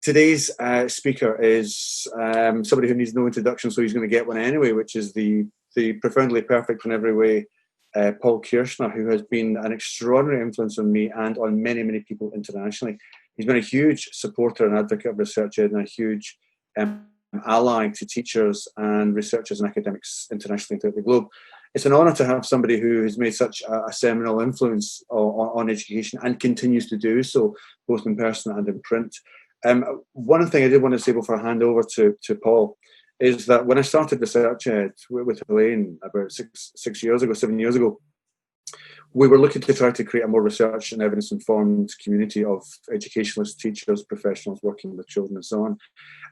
Today's speaker is somebody who needs no introduction, so he's going to get one anyway, which is the profoundly perfect in every way, Paul Kirschner, who has been an extraordinary influence on me and on many, many people internationally. He's been a huge supporter and advocate of research ed and a huge ally to teachers and researchers and academics internationally throughout the globe. It's an honour to have somebody who has made such a seminal influence on education and continues to do so, both in person and in print. One thing I did want to say before I hand over to Paul is that when I started Research Ed with Elaine about 7 years ago, we were looking to try to create a more research and evidence-informed community of educationalists, teachers, professionals working with children and so on.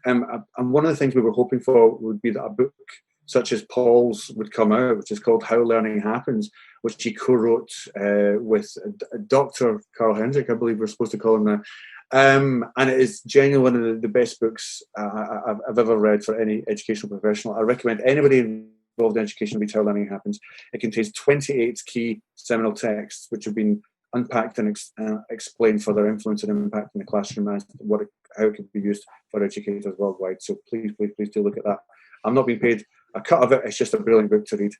And one of the things we were hoping for would be that a book such as Paul's would come out, which is called How Learning Happens, which he co-wrote with Dr. Carl Hendrick, I believe we're supposed to call him now. And it is genuinely one of the best books I've ever read for any educational professional. I recommend anybody involved in education read How Learning Happens. It contains 28 key seminal texts which have been unpacked and explained for their influence and impact in the classroom and how it can be used for educators worldwide. So please do look at that. I'm not being paid a cut of it. It's just a brilliant book to read.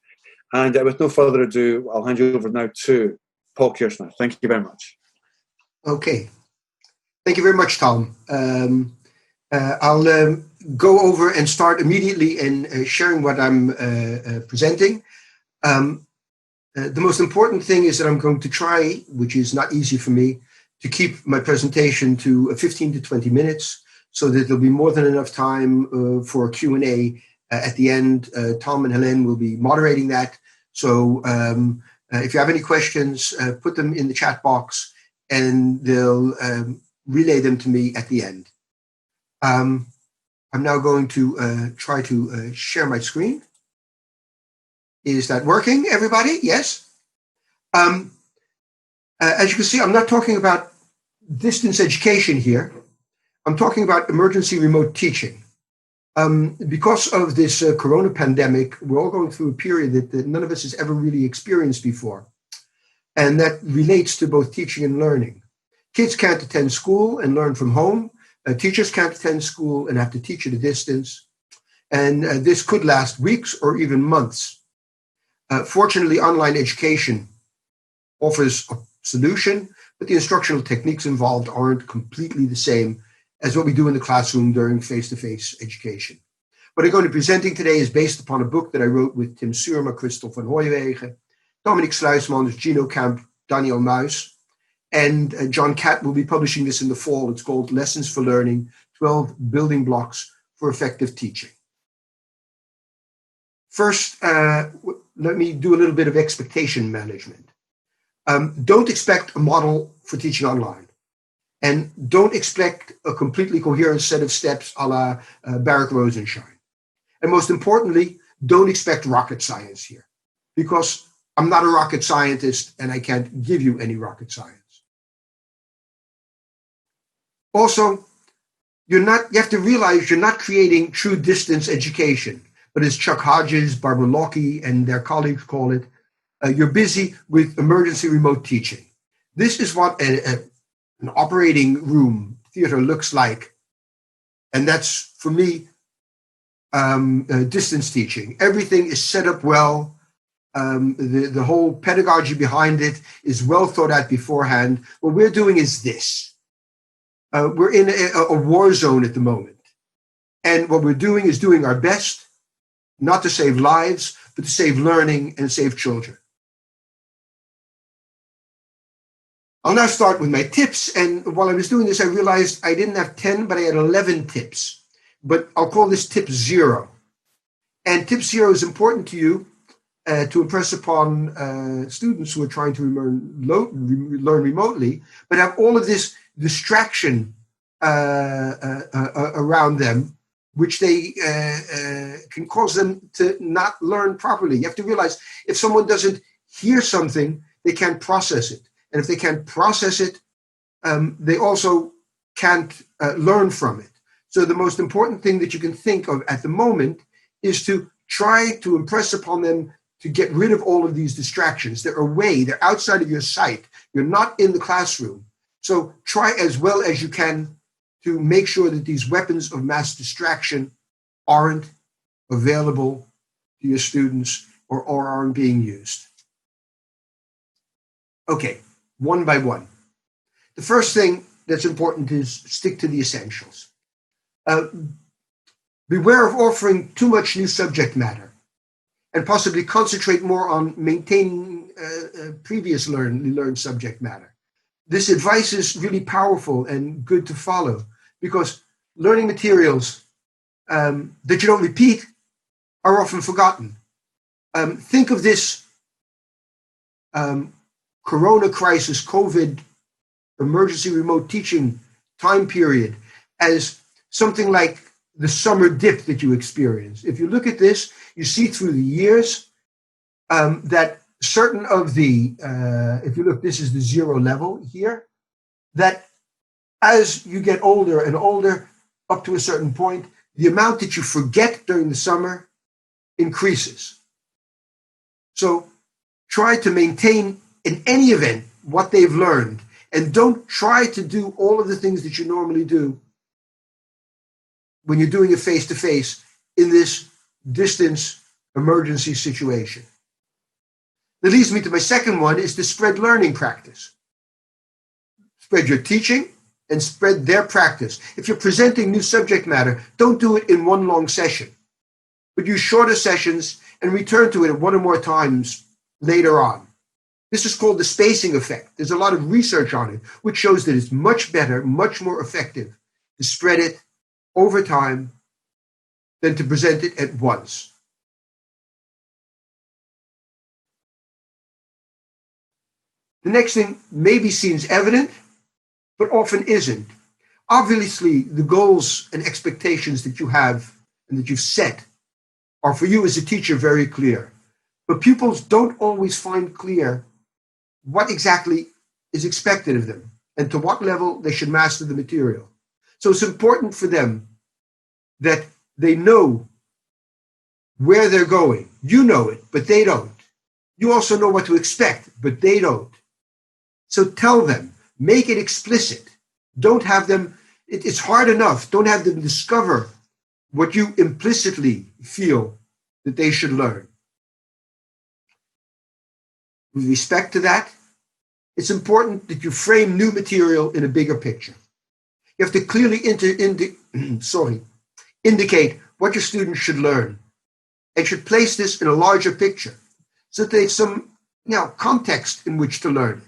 And with no further ado, I'll hand you over now to Paul Kirschner. Thank you very much. Okay. Thank you very much, Tom. I'll go over and start immediately in sharing what I'm presenting. The most important thing is that I'm going to try, which is not easy for me, to keep my presentation to 15 to 20 minutes so that there'll be more than enough time for a Q&A at the end. Tom and Helen will be moderating that. So if you have any questions, put them in the chat box and they'll relay them to me at the end. I'm now going to try to share my screen. Is that working, everybody? Yes? As you can see, I'm not talking about distance education here. I'm talking about emergency remote teaching. Because of this corona pandemic, we're all going through a period that none of us has ever really experienced before. And that relates to both teaching and learning. Kids can't attend school and learn from home. Teachers can't attend school and have to teach at a distance. And this could last weeks or even months. Fortunately, online education offers a solution, but the instructional techniques involved aren't completely the same as what we do in the classroom during face-to-face education. What I'm going to be presenting today is based upon a book that I wrote with Tim Surma, Christel van Hooijwegen, Dominique Sluismans, Gino Camp, Daniel Muis, and John Catt will be publishing this in the fall. It's called Lessons for Learning, 12 Building Blocks for Effective Teaching. First, let me do a little bit of expectation management. Don't expect a model for teaching online. And don't expect a completely coherent set of steps a la Baruch Rosenshine. And most importantly, don't expect rocket science here, because I'm not a rocket scientist and I can't give you any rocket science. Also, you have to realize you're not creating true distance education, but as Chuck Hodges, Barbara Locke, and their colleagues call it, you're busy with emergency remote teaching. This is what an operating room theater looks like. And that's, for me, distance teaching. Everything is set up well. The whole pedagogy behind it is well thought out beforehand. What we're doing is this. We're in a war zone at the moment. And what we're doing is doing our best, not to save lives, but to save learning and save children. I'll now start with my tips. And while I was doing this, I realized I didn't have 10, but I had 11 tips. But I'll call this tip 0. And tip 0 is important to you to impress upon students who are trying to learn remotely, but have all of this distraction around them, which they can cause them to not learn properly. You have to realize if someone doesn't hear something, they can't process it. And if they can't process it, they also can't learn from it. So the most important thing that you can think of at the moment is to try to impress upon them to get rid of all of these distractions. They're away, they're outside of your sight. You're not in the classroom. So try as well as you can to make sure that these weapons of mass distraction aren't available to your students or aren't being used. Okay, one by one. The first thing that's important is stick to the essentials. Beware of offering too much new subject matter and possibly concentrate more on maintaining previous learned subject matter. This advice is really powerful and good to follow because learning materials that you don't repeat are often forgotten. Think of this Corona crisis, COVID, emergency remote teaching time period as something like the summer dip that you experience. If you look at this, you see through the years that certain of the, if you look, this is the 0 level here, that as you get older and older, up to a certain point, the amount that you forget during the summer increases. So try to maintain, in any event, what they've learned, and don't try to do all of the things that you normally do when you're doing it face-to-face in this distance emergency situation. That leads me to my second one, is to spread learning practice. Spread your teaching and spread their practice. If you're presenting new subject matter, don't do it in one long session, but use shorter sessions and return to it one or more times later on. This is called the spacing effect. There's a lot of research on it, which shows that it's much better, much more effective to spread it over time than to present it at once. The next thing maybe seems evident, but often isn't. Obviously, the goals and expectations that you have and that you've set are for you as a teacher very clear. But pupils don't always find clear what exactly is expected of them and to what level they should master the material. So it's important for them that they know where they're going. You know it, but they don't. You also know what to expect, but they don't. So tell them, make it explicit. Don't have them, it's hard enough. Don't have them discover what you implicitly feel that they should learn. With respect to that, it's important that you frame new material in a bigger picture. You have to clearly indicate what your students should learn and should place this in a larger picture so that they have some context in which to learn it.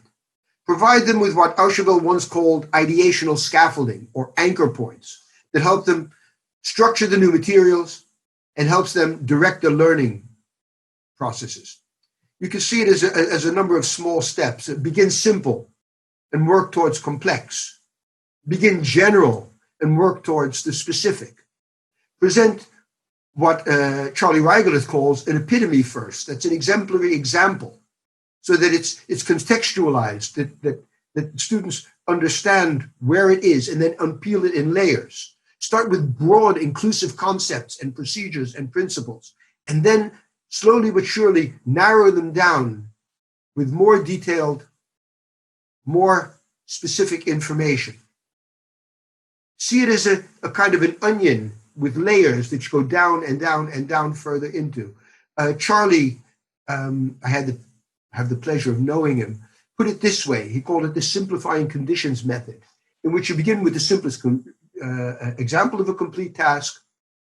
Provide them with what Auschwitz once called ideational scaffolding or anchor points that help them structure the new materials and helps them direct their learning processes. You can see it as a number of small steps. Begin simple and work towards complex. Begin general and work towards the specific. Present what Charlie Reigel calls an epitome first. That's an exemplary example, so that it's contextualized, that students understand where it is, and then unpeel it in layers. Start with broad, inclusive concepts and procedures and principles, and then slowly but surely narrow them down with more detailed, more specific information. See it as a kind of an onion with layers that you go down and down and down further into. Charlie, I have the pleasure of knowing him, put it this way. He called it the simplifying conditions method, in which you begin with the simplest example of a complete task.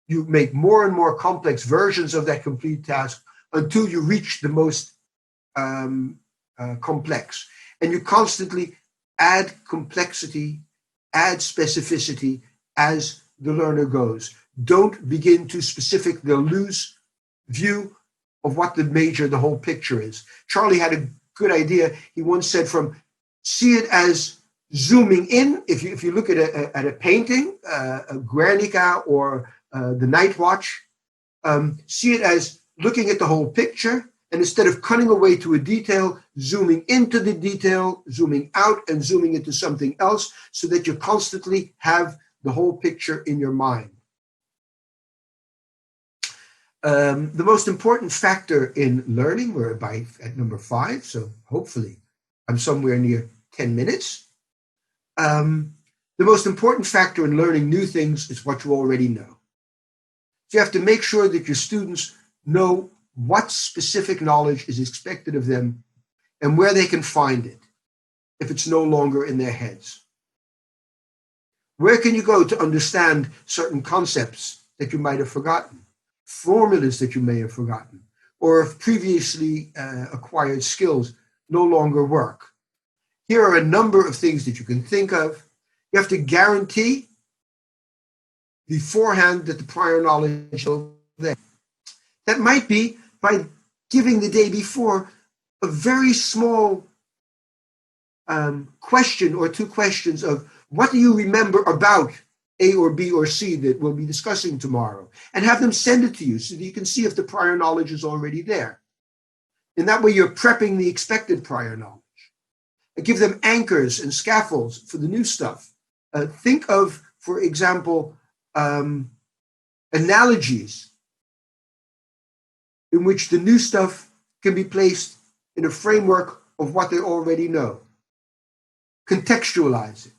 You make more and more complex versions of that complete task until you reach the most complex. And you constantly add complexity, add specificity as the learner goes. Don't begin too specific. They'll lose view of what the whole picture is. Charlie had a good idea. He once said, see it as zooming in. If you look at a painting, a Guernica or the Night Watch, see it as looking at the whole picture, and instead of cutting away to a detail, zooming into the detail, zooming out and zooming into something else, so that you constantly have the whole picture in your mind. The most important factor in learning, we're at number 5, so hopefully I'm somewhere near 10 minutes. The The most important factor in learning new things is what you already know. So you have to make sure that your students know what specific knowledge is expected of them and where they can find it if it's no longer in their heads. Where can you go to understand certain concepts that you might have forgotten, formulas that you may have forgotten, or if previously acquired skills no longer work? Here are a number of things that you can think of. You have to guarantee beforehand that the prior knowledge is there. That might be by giving the day before a very small question or two questions of what do you remember about A or B or C that we'll be discussing tomorrow, and have them send it to you so that you can see if the prior knowledge is already there. In that way, you're prepping the expected prior knowledge. And give them anchors and scaffolds for the new stuff. Think of, for example, analogies in which the new stuff can be placed in a framework of what they already know. Contextualize it.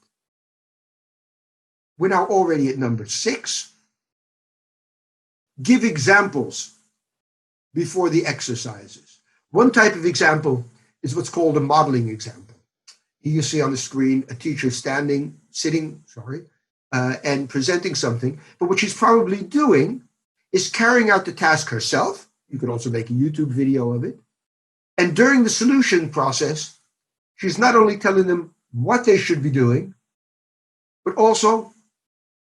We're now already at number 6. Give examples before the exercises. One type of example is what's called a modeling example. Here you see on the screen a teacher sitting, and presenting something, but what she's probably doing is carrying out the task herself. You could also make a YouTube video of it. And during the solution process, she's not only telling them what they should be doing, but also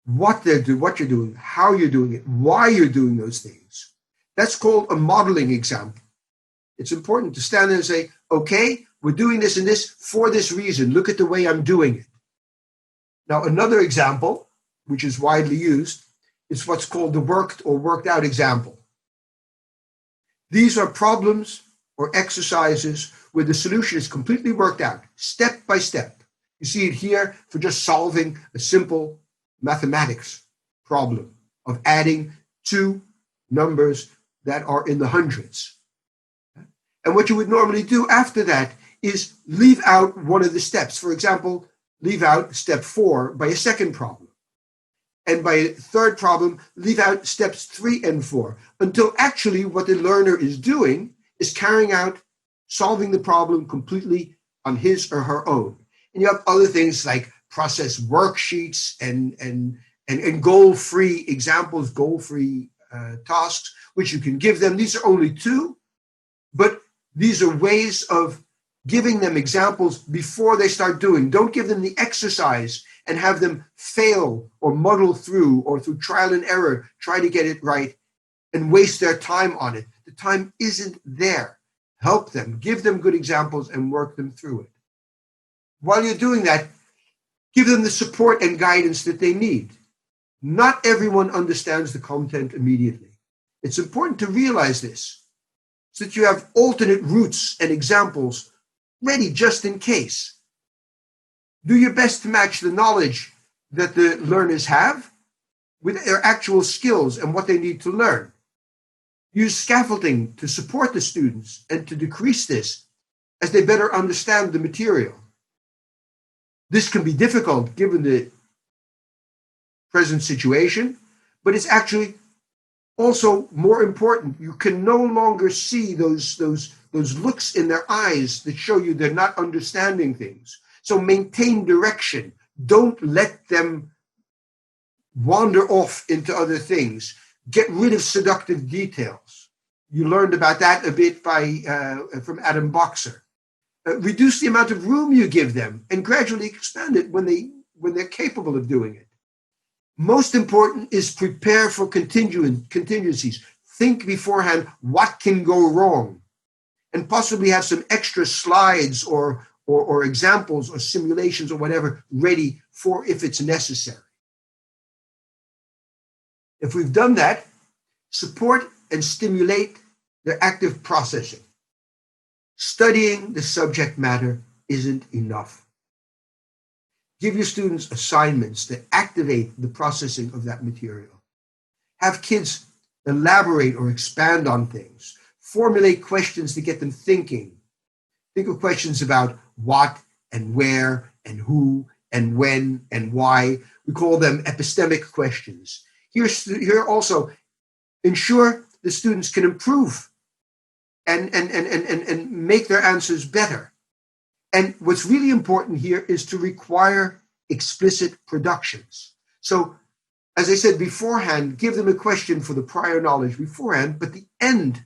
what you're doing, how you're doing it, why you're doing those things. That's called a modeling example. It's important to stand there and say, okay, we're doing this and this for this reason. Look at the way I'm doing it. Now, another example, which is widely used, is what's called the worked or worked out example. These are problems or exercises where the solution is completely worked out, step by step. You see it here for just solving a simple mathematics problem of adding 2 numbers that are in the hundreds. And what you would normally do after that is leave out one of the steps. For example, leave out step 4 by a second problem. And by a third problem, leave out steps 3 and 4, until actually what the learner is doing is carrying out, solving the problem completely on his or her own. And you have other things like process worksheets and goal-free examples, goal-free tasks, which you can give them. These are only 2, but these are ways of giving them examples before they start doing. Don't give them the exercise and have them fail or muddle through or through trial and error, try to get it right and waste their time on it. The time isn't there. Help them, give them good examples and work them through it. While you're doing that, give them the support and guidance that they need. Not everyone understands the content immediately. It's important to realize this so that you have alternate routes and examples ready just in case. Do your best to match the knowledge that the learners have with their actual skills and what they need to learn. Use scaffolding to support the students and to decrease this as they better understand the material. This can be difficult given the present situation, but it's actually also more important. You can no longer see those looks in their eyes that show you they're not understanding things. So maintain direction. Don't let them wander off into other things. Get rid of seductive details. You learned about that a bit from Adam Boxer. Reduce the amount of room you give them and gradually expand it when they're capable of doing it. Most important is prepare for contingencies. Think beforehand what can go wrong, and possibly have some extra slides or examples or simulations or whatever ready for if it's necessary. If we've done that, support and stimulate their active processing. Studying the subject matter isn't enough. Give your students assignments that activate the processing of that material. Have kids elaborate or expand on things. Formulate questions to get them thinking. Think of questions about what and where and who and when and why. We call them epistemic questions. Here also, ensure the students can improve and make their answers better. And what's really important here is to require explicit productions. So, as I said beforehand, give them a question for the prior knowledge beforehand, but the end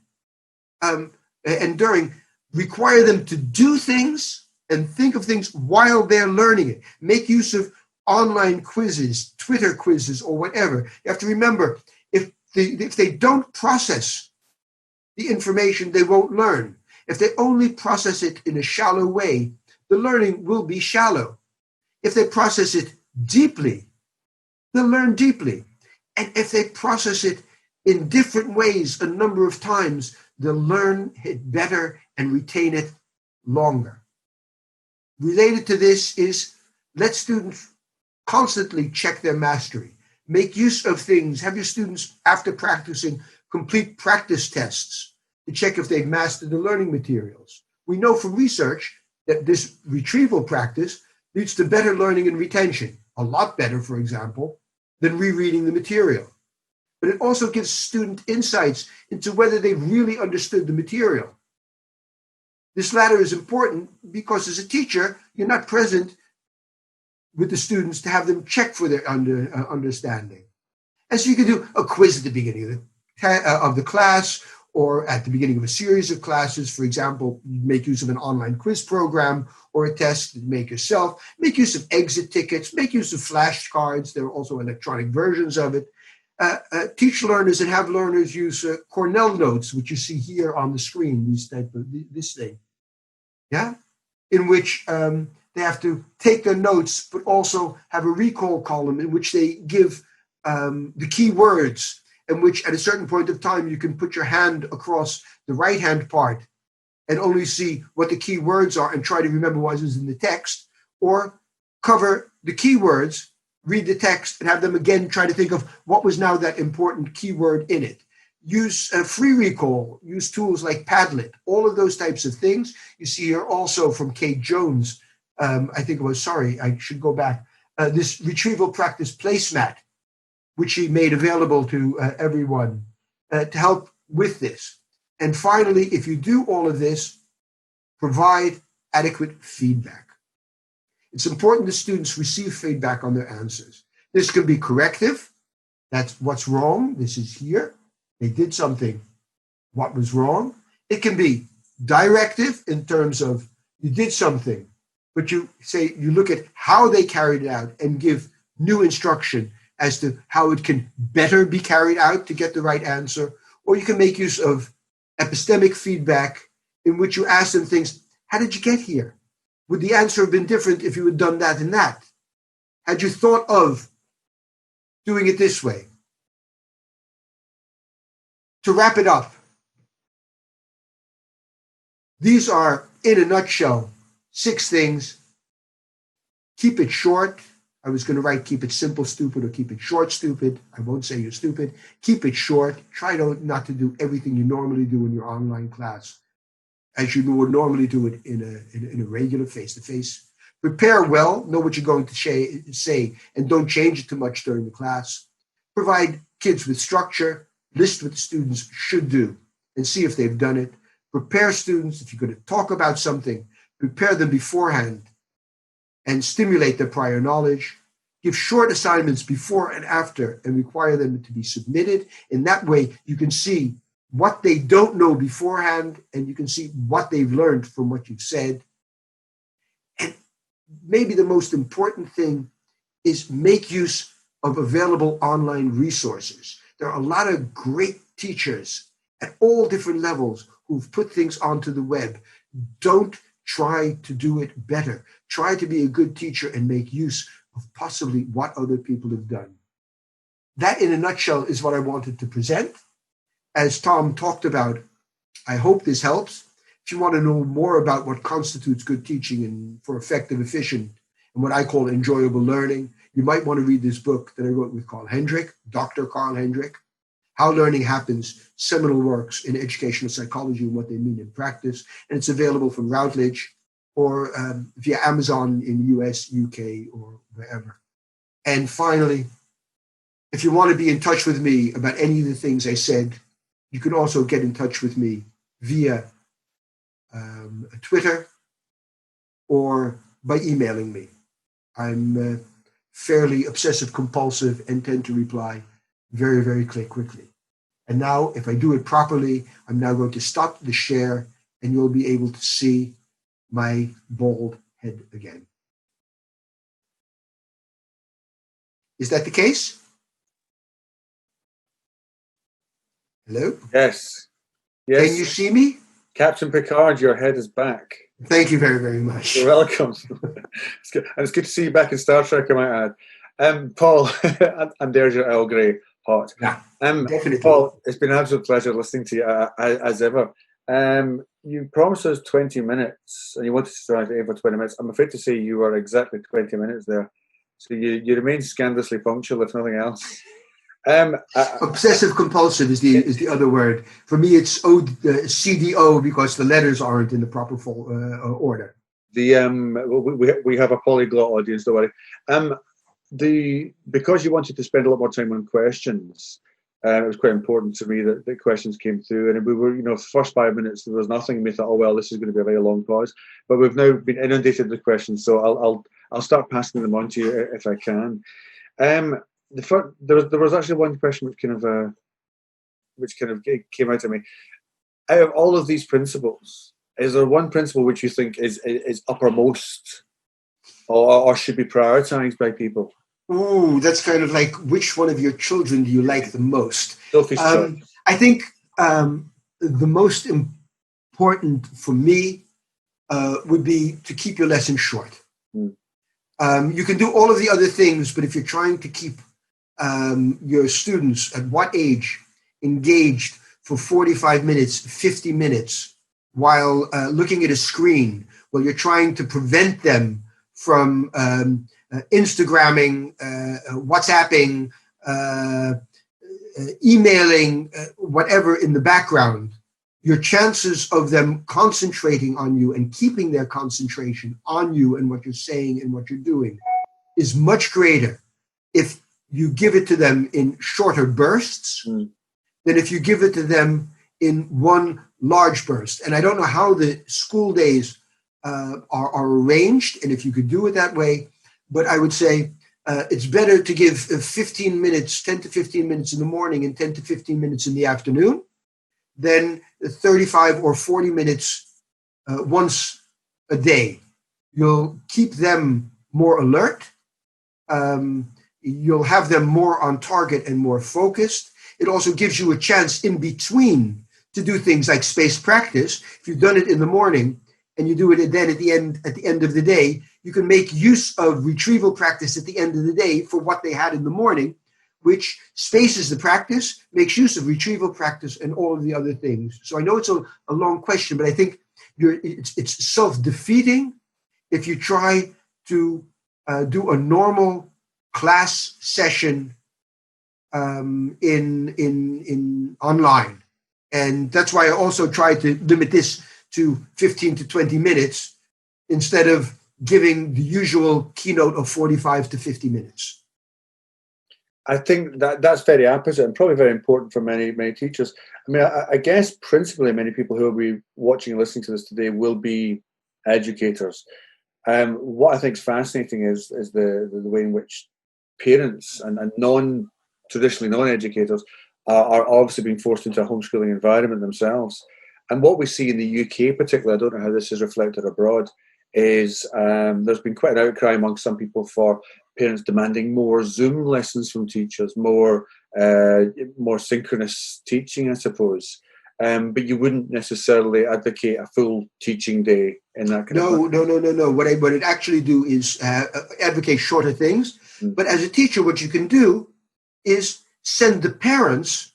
and during, require them to do things and think of things while they're learning it. Make use of online quizzes, Twitter quizzes, or whatever. You have to remember, if they don't process the information, they won't learn. If they only process it in a shallow way, the learning will be shallow. If they process it deeply, they'll learn deeply. And if they process it in different ways a number of times, they'll learn it better and retain it longer. Related to this is, let students constantly check their mastery. Make use of things. Have your students, after practicing, complete practice tests to check if they've mastered the learning materials. We know from research that this retrieval practice leads to better learning and retention, a lot better, for example, than rereading the material. But it also gives student insights into whether they've really understood the material. This latter is important because as a teacher, you're not present with the students to have them check for their understanding. And so you can do a quiz at the beginning of the class, or at the beginning of a series of classes. For example, you make use of an online quiz program or a test that you make yourself. Make use of exit tickets. Make use of flashcards. There are also electronic versions of it. Teach learners and have learners use Cornell Notes, which you see here on the screen, this thing, yeah, in which they have to take their notes, but also have a recall column in which they give the key words, in which at a certain point of time you can put your hand across the right-hand part and only see what the key words are and try to remember what is in the text, or cover the key words, read the text, and have them again try to think of what was now that important keyword in it. Use free recall, use tools like Padlet, all of those types of things. You see here also from Kate Jones, I should go back, this retrieval practice placemat, which she made available to everyone to help with this. And finally, if you do all of this, provide adequate feedback. It's important that students receive feedback on their answers. This can be corrective. That's what's wrong. This is here. They did something. What was wrong? It can be directive in terms of you did something, but you look at how they carried it out and give new instruction as to how it can better be carried out to get the right answer. Or you can make use of epistemic feedback in which you ask them things. How did you get here? Would the answer have been different if you had done that and that? Had you thought of doing it this way? To wrap it up, these are, in a nutshell, 6 things. Keep it short. I was going to write keep it simple, stupid, or keep it short, stupid. I won't say you're stupid. Keep it short. Try not to do everything you normally do in your online class as you would normally do it in a regular face-to-face. Prepare well, know what you're going to say, and don't change it too much during the class. Provide kids with structure, list what the students should do, and see if they've done it. Prepare students, if you're going to talk about something, prepare them beforehand and stimulate their prior knowledge. Give short assignments before and after and require them to be submitted. In that way, you can see what they don't know beforehand, and you can see what they've learned from what you've said. And maybe the most important thing is make use of available online resources. There are a lot of great teachers at all different levels who've put things onto the web. Don't try to do it better. Try to be a good teacher and make use of possibly what other people have done. That, in a nutshell, is what I wanted to present. As Tom talked about, I hope this helps. If you want to know more about what constitutes good teaching and for effective, efficient, and what I call enjoyable learning, you might want to read this book that I wrote with Carl Hendrick, Dr. Carl Hendrick, How Learning Happens, Seminal Works in Educational Psychology and What They Mean in Practice. And it's available from Routledge. or via Amazon in the US, UK, or wherever. And finally, if you want to be in touch with me about any of the things I said, you can also get in touch with me via Twitter or by emailing me. I'm fairly obsessive compulsive and tend to reply very, very quickly. And now, if I do it properly, I'm now going to stop the share and you'll be able to see my bald head again. Is that the case? Hello? Yes. Can you see me? Captain Picard, your head is back. Thank you very, very much. You're welcome. It's good. And it's good to see you back in Star Trek, I might add. Paul, and there's your Earl Grey hot. Yeah, definitely. Paul, it's been an absolute pleasure listening to you as ever. You promised us 20 minutes and you wanted to start for 20 minutes. I'm afraid to say you were exactly 20 minutes there. So you remain scandalously punctual, if nothing else. Obsessive compulsive is the other word. For me, it's CDO because the letters aren't in the proper order. We have a polyglot audience, don't worry. Because you wanted to spend a lot more time on questions, it was quite important to me that the questions came through, and we were, first 5 minutes there was nothing. And we thought, oh well, this is going to be a very long pause, but we've now been inundated with questions, so I'll start passing them on to you if I can. There was actually one question which kind of came out to me. Out of all of these principles, is there one principle which you think is uppermost, or should be prioritized by people? Ooh, that's kind of like, which one of your children do you like the most? I think the most important for me would be to keep your lesson short. You can do all of the other things, but if you're trying to keep your students at what age engaged for 45 minutes, 50 minutes while looking at a screen, while you're trying to prevent them from Instagramming, WhatsApping, emailing, whatever in the background, your chances of them concentrating on you and keeping their concentration on you and what you're saying and what you're doing is much greater if you give it to them in shorter bursts than if you give it to them in one large burst. And I don't know how the school days are arranged and if you could do it that way, but I would say it's better to give 15 minutes, 10 to 15 minutes in the morning and 10 to 15 minutes in the afternoon than 35 or 40 minutes once a day. You'll keep them more alert. You'll have them more on target and more focused. It also gives you a chance in between to do things like spaced practice. If you've done it in the morning and you do it then at the end of the day, you can make use of retrieval practice at the end of the day for what they had in the morning, which spaces the practice, makes use of retrieval practice and all of the other things. So I know it's a long question, but I think it's self-defeating if you try to do a normal class session in online. And that's why I also try to limit this to 15 to 20 minutes instead of giving the usual keynote of 45 to 50 minutes. I think that's very apposite and probably very important for many teachers. I mean, I guess principally many people who will be watching and listening to this today will be educators. What I think is fascinating is the way in which parents and traditionally non-educators are obviously being forced into a homeschooling environment themselves. And what we see in the UK particularly, I don't know how this is reflected abroad, is there's been quite an outcry among some people for parents demanding more Zoom lessons from teachers, more synchronous teaching, I suppose. But you wouldn't necessarily advocate a full teaching day in that kind of way. No. What I'd actually do is advocate shorter things. But as a teacher, what you can do is send the parents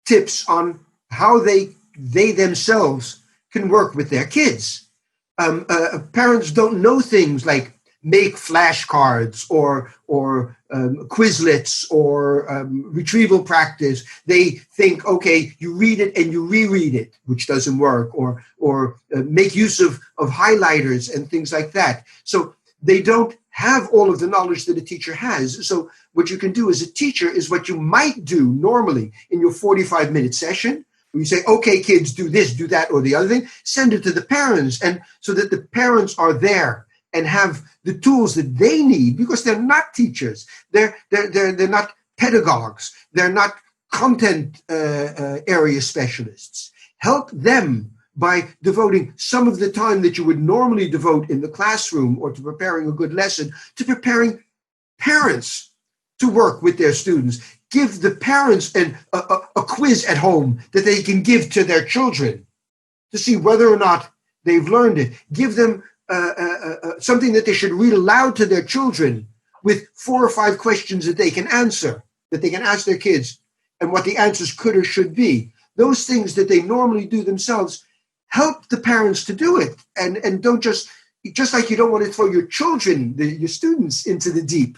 tips on how they themselves can work with their kids. Parents don't know things like make flashcards or Quizlets or retrieval practice. They think, okay, you read it and you reread it, which doesn't work, or make use of highlighters and things like that. So they don't have all of the knowledge that a teacher has. So what you can do as a teacher is what you might do normally in your 45-minute session. You say, okay, kids, do this, do that, or the other thing. Send it to the parents, and so that the parents are there and have the tools that they need, because they're not teachers. They're not pedagogues. They're not content area specialists. Help them by devoting some of the time that you would normally devote in the classroom or to preparing a good lesson to preparing parents to work with their students. Give the parents a quiz at home that they can give to their children to see whether or not they've learned it. Give them something that they should read aloud to their children with 4 or 5 questions that they can answer, that they can ask their kids, and what the answers could or should be. Those things that they normally do themselves, help the parents to do it. And don't just like you don't want to throw your children, your students, into the deep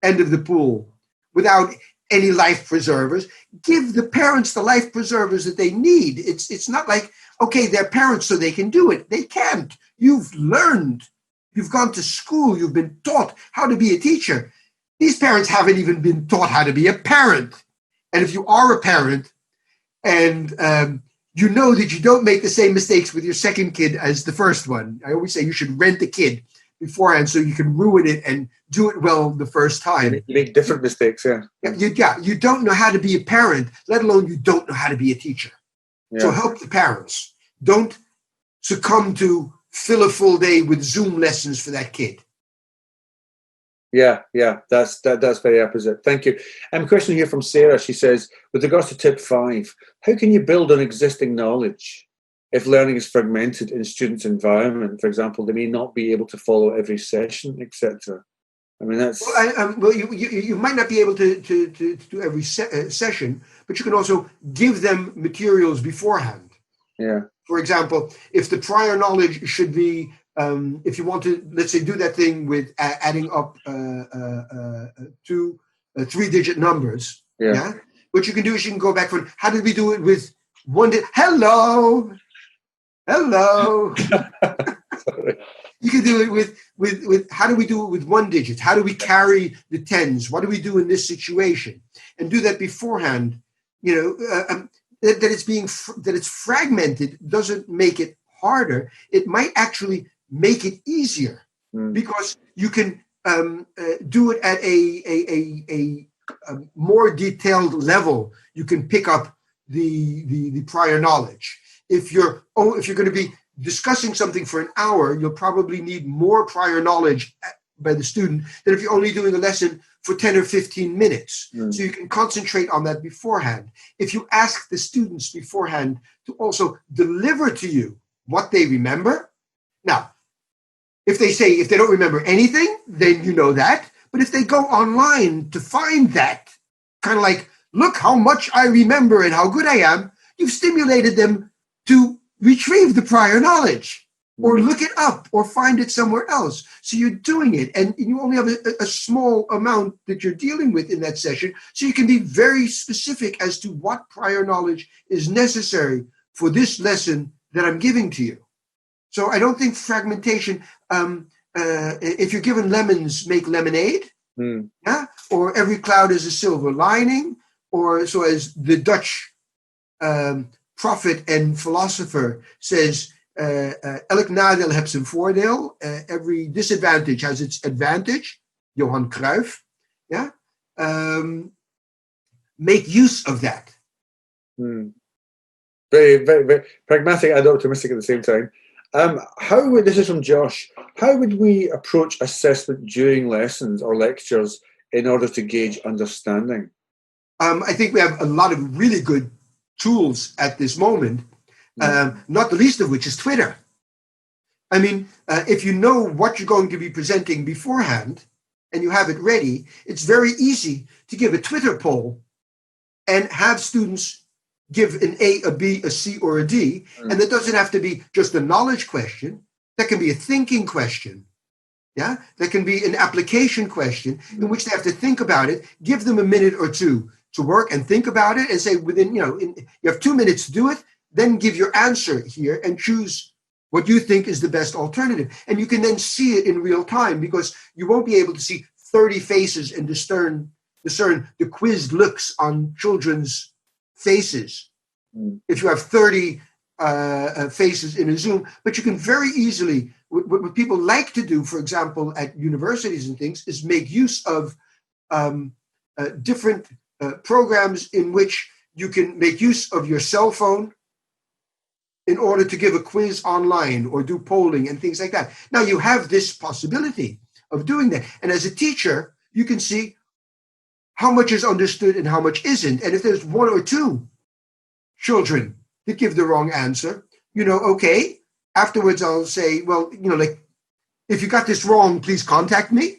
end of the pool without any life preservers. Give the parents the life preservers that they need. It's not like, okay, they're parents so they can do it. They can't. You've learned. You've gone to school. You've been taught how to be a teacher. These parents haven't even been taught how to be a parent. And if you are a parent and you know that you don't make the same mistakes with your second kid as the first one, I always say you should rent a kid beforehand so you can ruin it and do it well the first time. You make different mistakes, yeah. You don't know how to be a parent, let alone you don't know how to be a teacher. Yeah. So help the parents. Don't succumb to fill a full day with Zoom lessons for that kid. Yeah, that's very opposite. Thank you. Question here from Sarah. She says, with regards to tip 5, how can you build on existing knowledge if learning is fragmented in students' environment? For example, they may not be able to follow every session, etc. I mean, that's... Well, you might not be able to do every session, but you can also give them materials beforehand. Yeah. For example, if the prior knowledge should be, if you want to, let's say, do that thing with adding up 2 3-digit numbers. Yeah. What you can do is you can go back from, how did we do it with one? Hello. Sorry. You can do it with how do we do it with 1 digit? How do we carry the tens? What do we do in this situation? And do that beforehand. That it's fragmented doesn't make it harder. It might actually make it easier because you can do it at a more detailed level. You can pick up the prior knowledge. If you're going to be discussing something for an hour, you'll probably need more prior knowledge by the student than if you're only doing a lesson for 10 or 15 minutes. So you can concentrate on that beforehand. If you ask the students beforehand to also deliver to you what they remember. Now, if they don't remember anything, then you know that. But if they go online to find that, kind of like, look how much I remember and how good I am, you've stimulated them to retrieve the prior knowledge or look it up or find it somewhere else. So you're doing it, and you only have a small amount that you're dealing with in that session, so you can be very specific as to what prior knowledge is necessary for this lesson that I'm giving to you. So I don't think fragmentation, if you're given lemons, make lemonade, yeah, or every cloud is a silver lining, or so as the Dutch prophet and philosopher says, elk nadeel heeft zijn voordeel. Every disadvantage has its advantage. Johan Cruyff. Yeah. Make use of that. Very, very, very pragmatic and optimistic at the same time. This is from Josh. How would we approach assessment during lessons or lectures in order to gauge understanding? I think we have a lot of really good tools at this moment, not the least of which is Twitter. I mean, if you know what you're going to be presenting beforehand and you have it ready, it's very easy to give a Twitter poll and have students give an A, a B, a C, or a D. And that doesn't have to be just a knowledge question. That can be a thinking question. Yeah, that can be an application question in which they have to think about it. Give them a minute or two to work and think about it, and say within, you have 2 minutes to do it. Then give your answer here and choose what you think is the best alternative. And you can then see it in real time, because you won't be able to see 30 faces and discern the quizzed looks on children's faces if you have 30 faces in a Zoom. But you can very easily, what people like to do, for example, at universities and things, is make use of different programs in which you can make use of your cell phone in order to give a quiz online or do polling and things like that. Now you have this possibility of doing that. And as a teacher, you can see how much is understood and how much isn't. And if there's 1 or 2 children that give the wrong answer, okay, afterwards I'll say, well, if you got this wrong, please contact me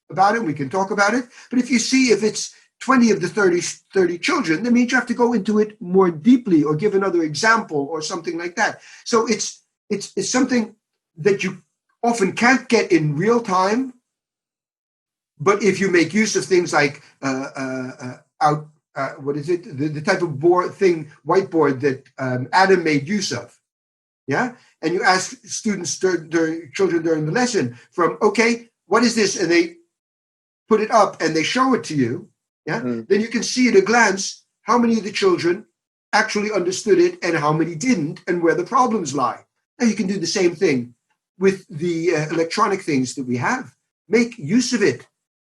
about it. We can talk about it. But if it's 20 of the 30 children, that means you have to go into it more deeply or give another example or something like that. So it's something that you often can't get in real time. But if you make use of things like the type of whiteboard that Adam made use of, yeah, and you ask children during the lesson from, okay, what is this, and they put it up and they show it to you, yeah, then you can see at a glance how many of the children actually understood it and how many didn't, and where the problems lie. Now you can do the same thing with the electronic things that we have. Make use of it.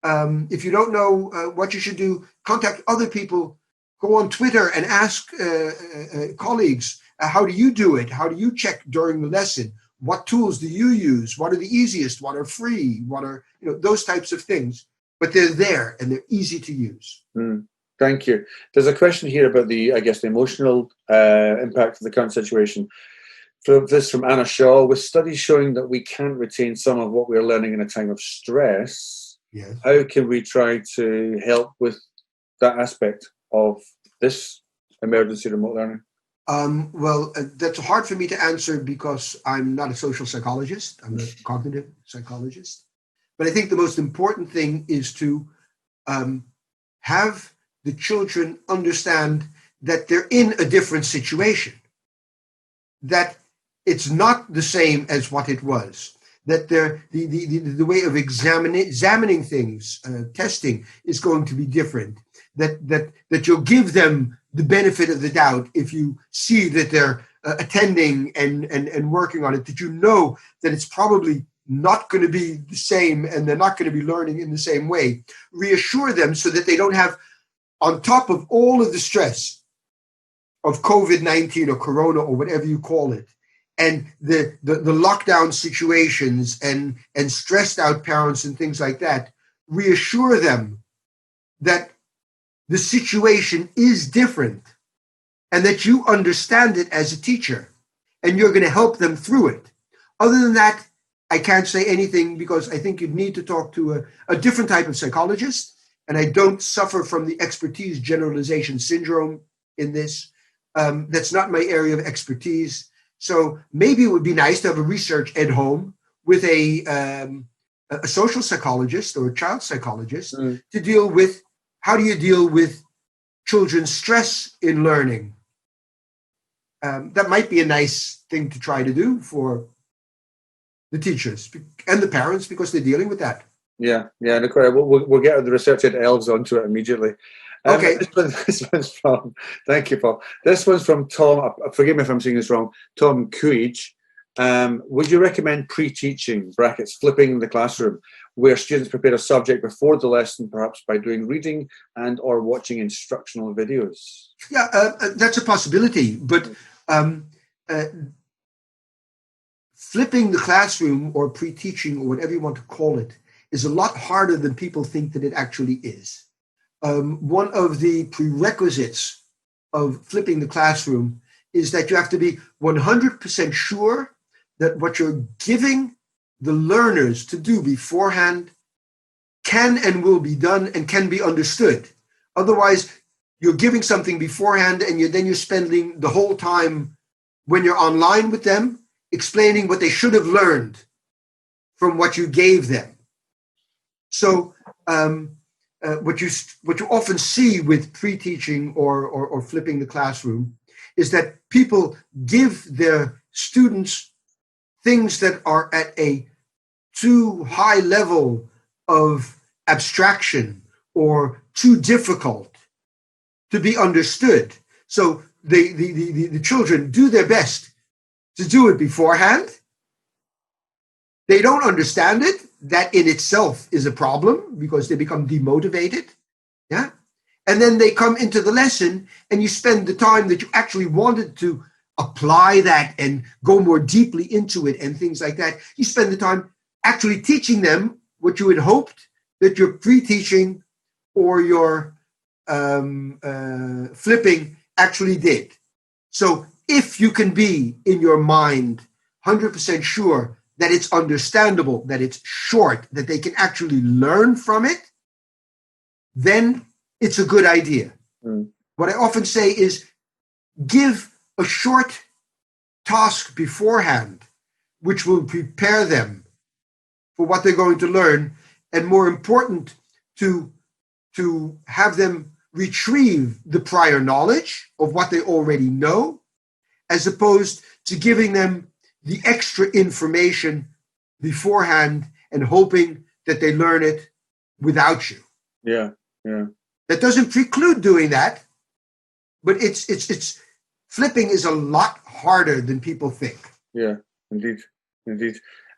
If you don't know what you should do, contact other people. Go on Twitter and ask colleagues, how do you do it? How do you check during the lesson? What tools do you use? What are the easiest? What are free? What are, those types of things. But they're there and they're easy to use. Thank you. There's a question here about the emotional impact of the current situation. From Anna Shaw, with studies showing that we can't retain some of what we're learning in a time of stress, yes, how can we try to help with that aspect of this emergency remote learning? That's hard for me to answer because I'm not a social psychologist. I'm a cognitive psychologist. But I think the most important thing is to have the children understand that they're in a different situation, that it's not the same as what it was, that the way of examining things, testing, is going to be different, that you'll give them the benefit of the doubt if you see that they're attending and working on it, that that it's probably not going to be the same and they're not going to be learning in the same way. Reassure them so that they don't have, on top of all of the stress of COVID-19 or Corona or whatever you call it, and the lockdown situations and stressed out parents and things like that, reassure them that the situation is different and that you understand it as a teacher and you're going to help them through it. Other than that, I can't say anything, because I think you'd need to talk to a different type of psychologist, and I don't suffer from the expertise generalization syndrome in this. That's not my area of expertise. So maybe it would be nice to have a research at home with a social psychologist or a child psychologist to deal with how do you deal with children's stress in learning. That might be a nice thing to try to do for the teachers and the parents, because they're dealing with that. Yeah. We'll get the research.cl elves onto it immediately. Okay. This one's from, thank you, Paul. This one's from Tom, forgive me if I'm saying this wrong, Tom Kuij. Would you recommend pre-teaching, brackets, flipping the classroom, where students prepare a subject before the lesson, perhaps by doing reading and or watching instructional videos? Yeah, that's a possibility. But flipping the classroom or pre-teaching or whatever you want to call it is a lot harder than people think that it actually is. One of the prerequisites of flipping the classroom is that you have to be 100% sure that what you're giving the learners to do beforehand can and will be done and can be understood. Otherwise, you're giving something beforehand and then you're spending the whole time when you're online with them explaining what they should have learned from what you gave them. So what you often see with pre-teaching or flipping the classroom is that people give their students things that are at a too high level of abstraction or too difficult to be understood. So the children do their best to do it beforehand. They don't understand it. That in itself is a problem because they become demotivated. Yeah. And then they come into the lesson and you spend the time that you actually wanted to apply that and go more deeply into it and things like that. You spend the time actually teaching them what you had hoped that your pre-teaching or your flipping actually did. So if you can be in your mind 100% sure that it's understandable, that it's short, that they can actually learn from it, then it's a good idea. What I often say is give a short task beforehand, which will prepare them for what they're going to learn, and more important, to have them retrieve the prior knowledge of what they already know, as opposed to giving them the extra information beforehand and hoping that they learn it without you. Yeah. That doesn't preclude doing that, but it's flipping is a lot harder than people think. Yeah, indeed.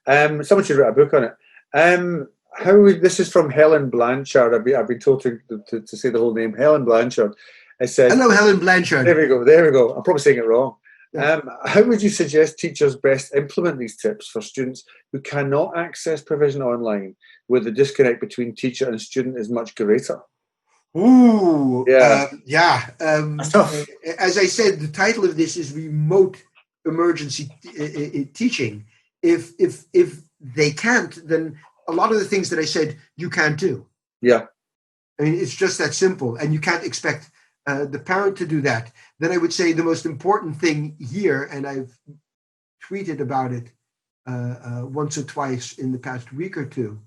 Someone should write a book on it. This is from Helen Blanchard. I've been told to say the whole name. Helen Blanchard. It says, hello, Helen Blanchard. There we go. I'm probably saying it wrong. Yeah. How would you suggest teachers best implement these tips for students who cannot access provision online, where the disconnect between teacher and student is much greater? Ooh, yeah. As I said, the title of this is Remote Emergency Teaching. If they can't, then a lot of the things that I said you can't do. Yeah. I mean, it's just that simple, and you can't expect the parent to do that. Then I would say the most important thing here, and I've tweeted about it once or twice in the past week or two,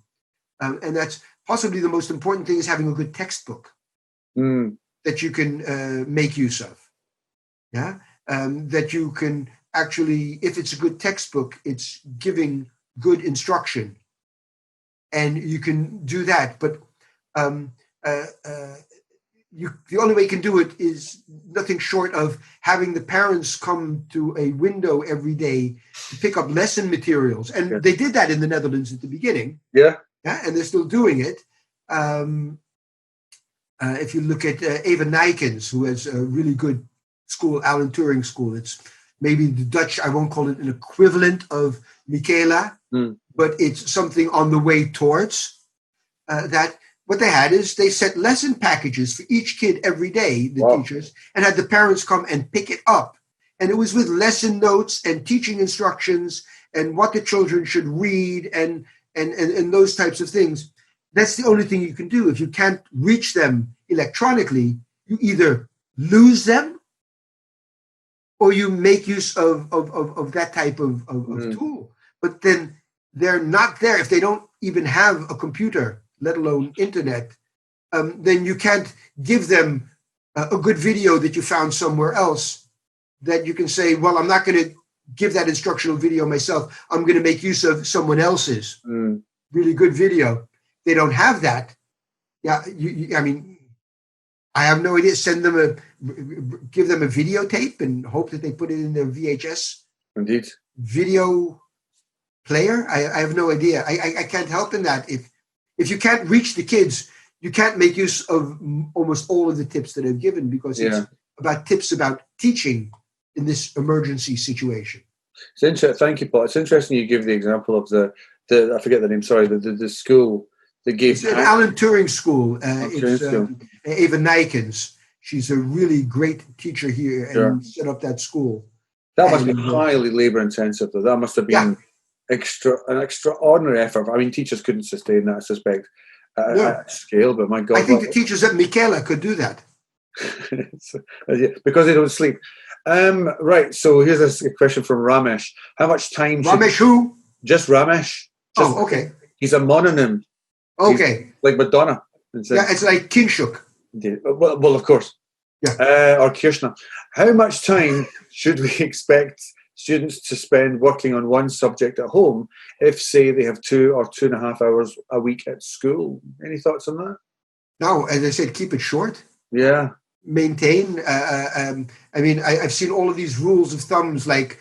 and that's possibly the most important thing, is having a good textbook that you can make use of. Yeah, that you can actually, if it's a good textbook, it's giving good instruction, and you can do that. But the only way you can do it is nothing short of having the parents come to a window every day to pick up lesson materials. And they did that in the Netherlands at the beginning. Yeah, and they're still doing it. If you look at Eva Nijkens, who has a really good school, Alan Turing School, it's maybe the Dutch, I won't call it an equivalent of Michaela, but it's something on the way towards that. What they had is they set lesson packages for each kid every day, the teachers, and had the parents come and pick it up. And it was with lesson notes and teaching instructions and what the children should read and those types of things. That's the only thing you can do. If you can't reach them electronically, you either lose them or you make use of that type of tool. But then they're not there. If they don't even have a computer, let alone internet, then you can't give them a good video that you found somewhere else that you can say, well, I'm not going to give that instructional video myself. I'm going to make use of someone else's really good video. They don't have that. Yeah, I mean, I have no idea. Give them a videotape and hope that they put it in their VHS Indeed. video player. I have no idea. I can't help in that. If you can't reach the kids, you can't make use of almost all of the tips that I've given, because it's about tips about teaching in this emergency situation. It's interesting. Thank you, Paul. It's interesting you give the example of the I forget the name. Sorry, the school that gave. It's an Alan Turing School. It's Eva Nijkens. She's a really great teacher here and set up that school. That must be highly labor intensive, though. That must have been an extraordinary effort. I mean, teachers couldn't sustain that, I suspect, at scale. But my God, I think the teachers at Michaela could do that because they don't sleep. Right. So here's a question from Ramesh. How much time? Ramesh who? Just Ramesh. Oh, okay. He's a mononym. Okay. He's like Madonna. Yeah, it's like Kinshuk. Well, of course. Yeah. Or Kirschner. How much time should we expect students to spend working on one subject at home if, say, they have 2 or 2.5 hours a week at school? Any thoughts on that? No, as I said, keep it short. Yeah. Maintain. I mean, I've seen all of these rules of thumbs, like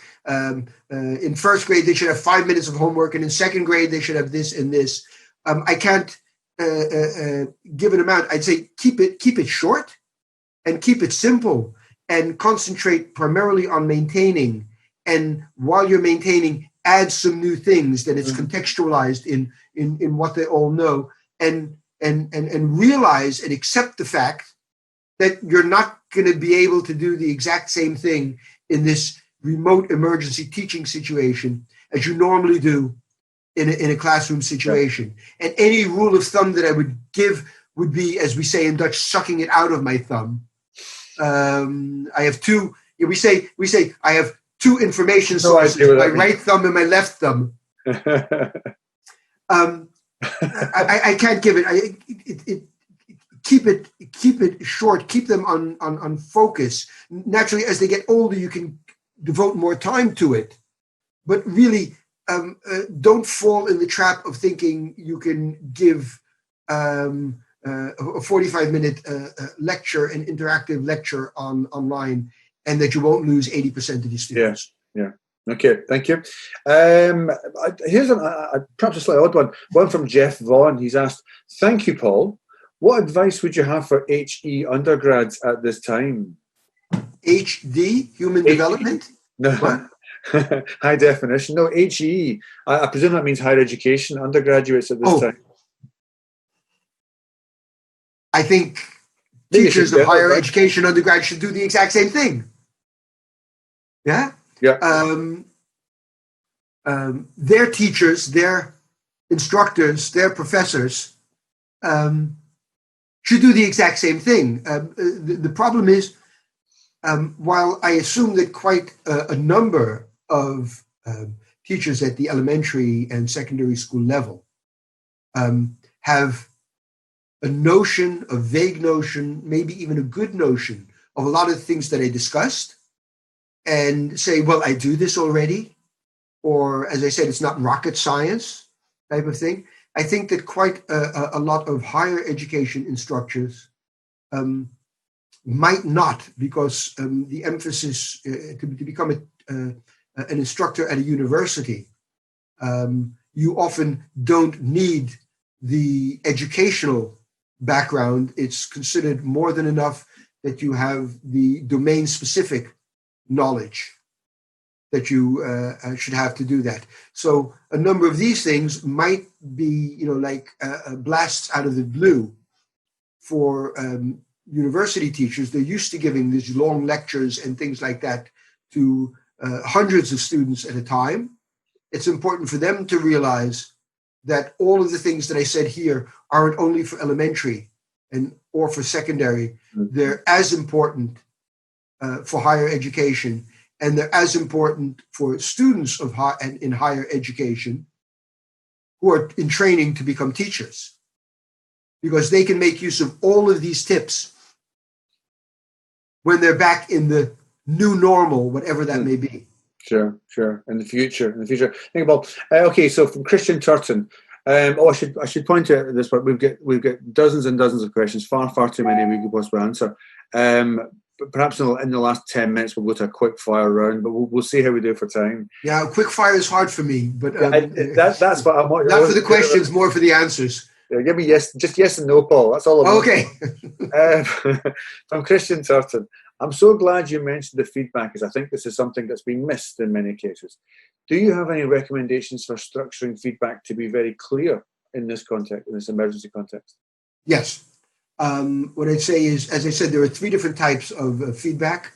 in first grade, they should have 5 minutes of homework, and in second grade, they should have this and this. I can't give an amount. I'd say keep it short and keep it simple and concentrate primarily on maintaining. And while you're maintaining, add some new things that it's contextualized in what they all know, and realize and accept the fact that you're not going to be able to do the exact same thing in this remote emergency teaching situation as you normally do in a classroom situation. Yeah. And any rule of thumb that I would give would be, as we say in Dutch, sucking it out of my thumb. I have two. We say I have two information sources: my right thumb and my left thumb. I can't give it. Keep it short. Keep them on focus. Naturally, as they get older, you can devote more time to it. But really, don't fall in the trap of thinking you can give a 45-minute lecture, an interactive lecture online, and that you won't lose 80% of your students. Yeah. Okay, thank you. Here's perhaps a slightly odd one from Jeff Vaughan. He's asked, "Thank you, Paul. What advice would you have for HE undergrads at this time?" HD, human development? No. What? High definition. No, HE. I presume that means higher education, undergraduates at this time. I think teachers of higher education undergrads should do the exact same thing. Yeah? Yeah. Their teachers, their instructors, their professors should do the exact same thing. The problem is, while I assume that quite a number of teachers at the elementary and secondary school level have a notion, a vague notion, maybe even a good notion of a lot of the things that I discussed, and say, well, I do this already, or as I said, it's not rocket science type of thing. I think that quite a lot of higher education instructors might not, because the emphasis to become an instructor at a university, you often don't need the educational background. It's considered more than enough that you have the domain-specific knowledge that you should have to do that. So a number of these things might be, like blasts out of the blue for university teachers. They're used to giving these long lectures and things like that to hundreds of students at a time. It's important for them to realize that all of the things that I said here aren't only for elementary or for secondary. They're as important for higher education, and they're as important for students in higher education who are in training to become teachers, because they can make use of all of these tips when they're back in the new normal, whatever that may be. Sure. In the future. Think about okay. So from Christian Turton, I should point out at this point we've got dozens and dozens of questions, far too many we could possibly answer. But perhaps in the last 10 minutes we'll go to a quick fire round, but we'll see how we do for time. Yeah, quick fire is hard for me, but that's what I'm. Not for the questions, more for the answers. Yeah, give me just yes and no, Paul. That's all. Okay. From Christian Turton, I'm so glad you mentioned the feedback, as I think this is something that's been missed in many cases. Do you have any recommendations for structuring feedback to be very clear in this context, in this emergency context? Yes. What I'd say is, as I said, there are 3 different types of feedback: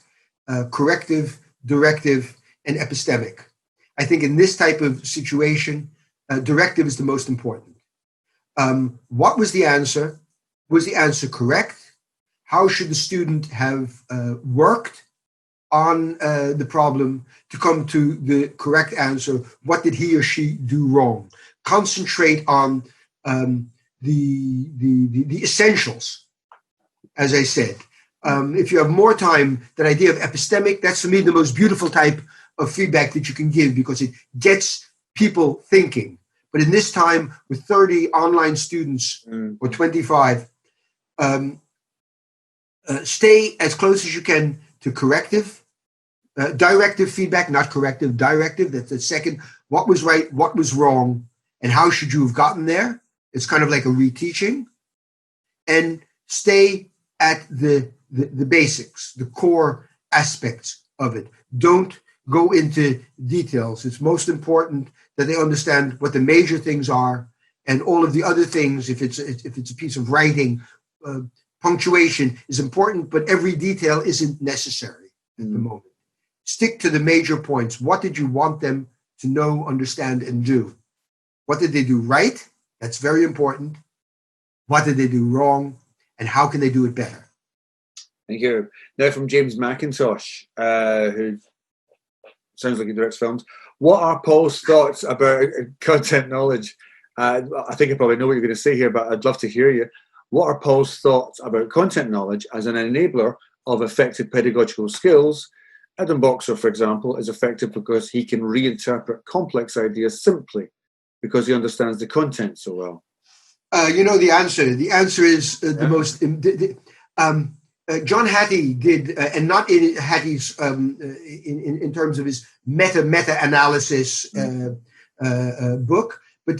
corrective, directive, and epistemic. I think in this type of situation, directive is the most important. What was the answer? Was the answer correct? How should the student have worked on the problem to come to the correct answer? What did he or she do wrong? concentrate on the essentials, as I said. If you have more time, that idea of epistemic, that's for me the most beautiful type of feedback that you can give, because it gets people thinking. But in this time, with 30 online students or 25, stay as close as you can to corrective, directive feedback, not corrective, directive. That's the second. What was right, what was wrong, and how should you have gotten there? It's kind of like a reteaching. And stay at the basics, the core aspects of it. Don't go into details. It's most important that they understand what the major things are, and all of the other things. If it's a piece of writing, punctuation is important, but every detail isn't necessary at the moment. Stick to the major points. What did you want them to know, understand, and do? What did they do right? That's very important. What did they do wrong? And how can they do it better? Thank you. Now from James McIntosh, who sounds like he directs films. What are Paul's thoughts about content knowledge? I think I probably know what you're going to say here, but I'd love to hear you. What are Paul's thoughts about content knowledge as an enabler of effective pedagogical skills? Adam Boxer, for example, is effective because he can reinterpret complex ideas simply because he understands the content so well. You know the answer. The answer is the most... John Hattie did, and not in Hattie's, in terms of his meta-analysis book, but